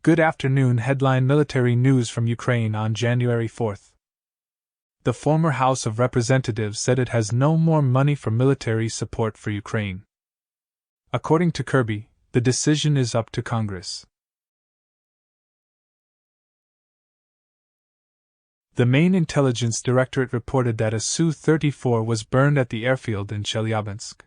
Good afternoon. Headline: Military news from Ukraine on January 4th. The former House of Representatives said it has no more money for military support for Ukraine. According to Kirby, the decision is up to Congress. The Main Intelligence Directorate reported that a Su-34 was burned at the airfield in Chelyabinsk.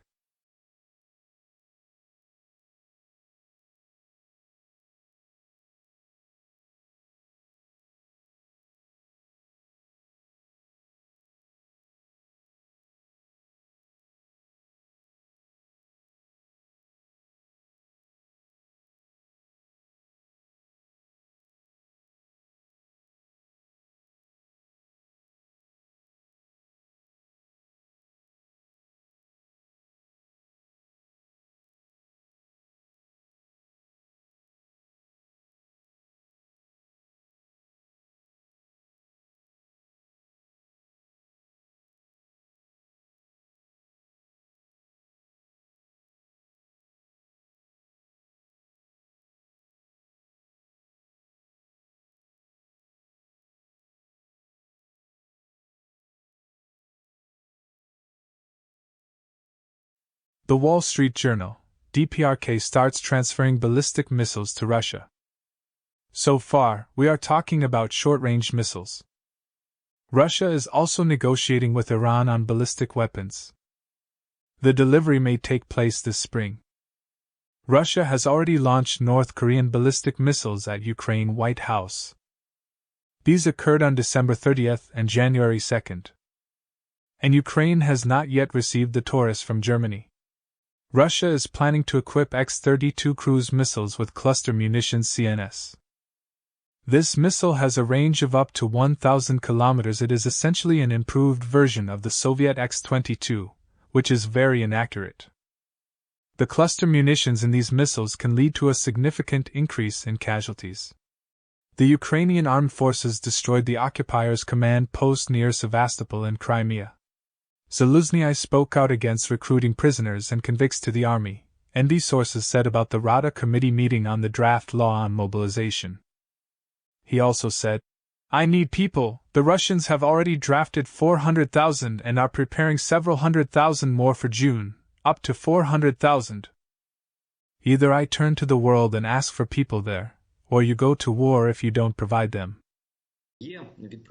The Wall Street Journal, DPRK starts transferring ballistic missiles to Russia. So far, we are talking about short-range missiles. Russia is also negotiating with Iran on ballistic weapons. The delivery may take place this spring. Russia has already launched North Korean ballistic missiles at Ukraine White House. These occurred on December 30th and January 2nd. And Ukraine has not yet received the Taurus from Germany. Russia is planning to equip X-32 cruise missiles with cluster munitions CNS. This missile has a range of up to 1,000 kilometers. It is essentially an improved version of the Soviet X-22, which is very inaccurate. The cluster munitions in these missiles can lead to a significant increase in casualties. The Ukrainian armed forces destroyed the occupiers' command post near Sevastopol in Crimea. Zaluzhnyi spoke out against recruiting prisoners and convicts to the army, ND sources said about the Rada committee meeting on the draft law on mobilization. He also said, "I need people. The Russians have already drafted 400,000 and are preparing several 100,000 more for June, up to 400,000. Either I turn to the world and ask for people there, or you go to war if you don't provide them.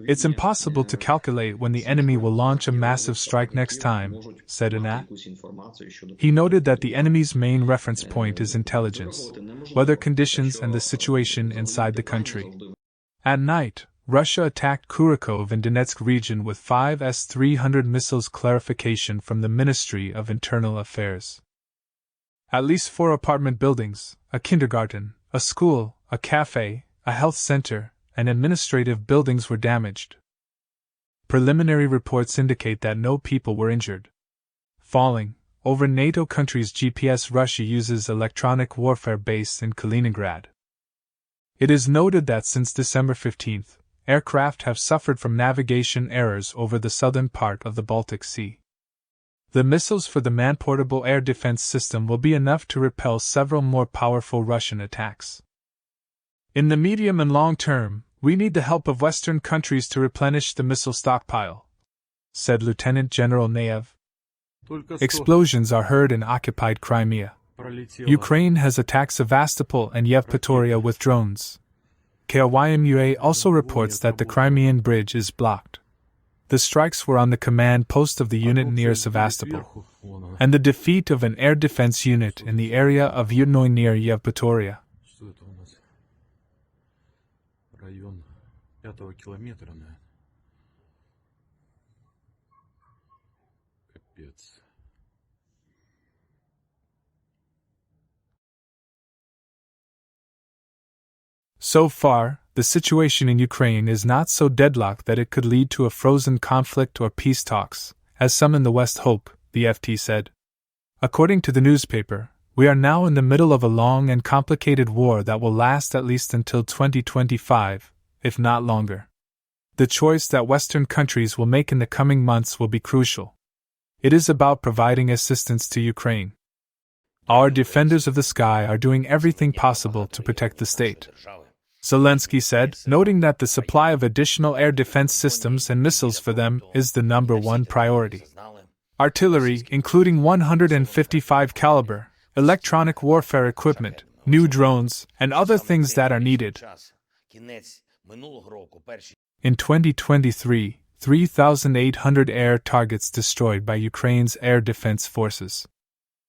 It's impossible to calculate when the enemy will launch a massive strike next time," said Anat. He noted that the enemy's main reference point is intelligence, weather conditions and the situation inside the country. At night, Russia attacked Kurakov in Donetsk region with 5 S-300 missiles. Clarification from the Ministry of Internal Affairs. At least 4 apartment buildings, a kindergarten, a school, a cafe, a health center, and administrative buildings were damaged. Preliminary reports indicate that no people were injured. Falling over NATO countries' GPS. Russia uses electronic warfare base in Kaliningrad. It is noted that since December 15th, aircraft have suffered from navigation errors over the southern part of the Baltic Sea. The missiles for the man-portable air defense system will be enough to repel several more powerful Russian attacks. In the medium and long term, we need the help of Western countries to replenish the missile stockpile, said Lieutenant General Nayev. Explosions are heard in occupied Crimea. Ukraine has attacked Sevastopol and Yevpatoria with drones. KYMUA also reports that the Crimean bridge is blocked. The strikes were on the command post of the unit near Sevastopol, and the defeat of an air defense unit in the area of Yudnoy near Yevpatoria. So far, the situation in Ukraine is not so deadlocked that it could lead to a frozen conflict or peace talks, as some in the West hope, the FT said. According to the newspaper, we are now in the middle of a long and complicated war that will last at least until 2025, if not longer. The choice that Western countries will make in the coming months will be crucial. It is about providing assistance to Ukraine. Our defenders of the sky are doing everything possible to protect the state. Zelensky said, noting that the supply of additional air defense systems and missiles for them is the number one priority. Artillery, including 155 caliber, electronic warfare equipment, new drones, and other things that are needed. In 2023, 3,800 air targets destroyed by Ukraine's air defense forces.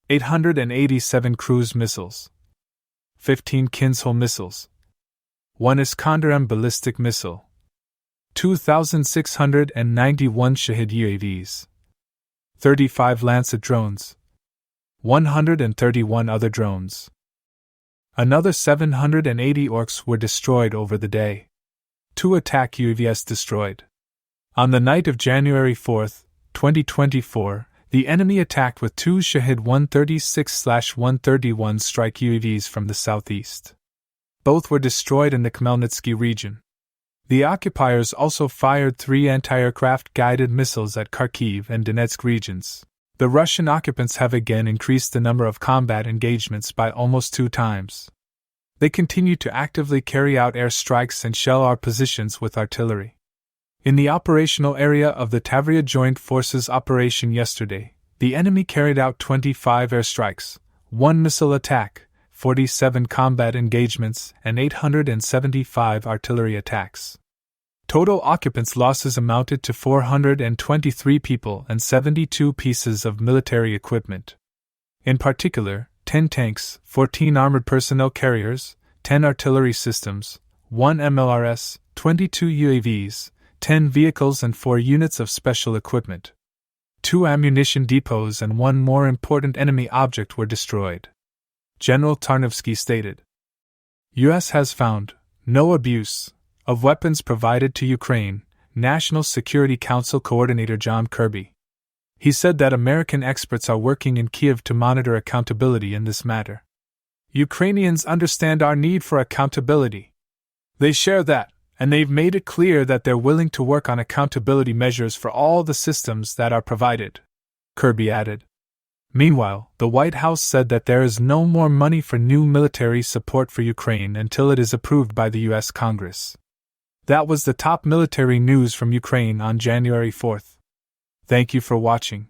887 cruise missiles. 15 Kinzhal missiles. 1 Iskander-M ballistic missile. 2,691 Shahid UAVs. 35 Lancet drones. 131 other drones. Another 780 orcs were destroyed over the day. 2 attack UAVs destroyed. On the night of January 4, 2024, the enemy attacked with 2 Shahid 136/131 strike UAVs from the southeast. Both were destroyed in the Khmelnytsky region. The occupiers also fired 3 anti-aircraft guided missiles at Kharkiv and Donetsk regions. The Russian occupants have again increased the number of combat engagements by almost 2 times. They continue to actively carry out air strikes and shell our positions with artillery. In the operational area of the Tavria Joint Forces operation yesterday, the enemy carried out 25 airstrikes, 1 missile attack, 47 combat engagements, and 875 artillery attacks. Total occupants' losses amounted to 423 people and 72 pieces of military equipment. In particular, 10 tanks, 14 armored personnel carriers, 10 artillery systems, 1 MLRS, 22 UAVs, 10 vehicles and 4 units of special equipment. 2 ammunition depots and 1 more important enemy object were destroyed. General Tarnovsky stated. U.S. has found no abuse of weapons provided to Ukraine, National Security Council Coordinator John Kirby. He said that American experts are working in Kiev to monitor accountability in this matter. Ukrainians understand our need for accountability. They share that, and they've made it clear that they're willing to work on accountability measures for all the systems that are provided, Kirby added. Meanwhile, the White House said that there is no more money for new military support for Ukraine until it is approved by the U.S. Congress. That was the top military news from Ukraine on January 4th. Thank you for watching.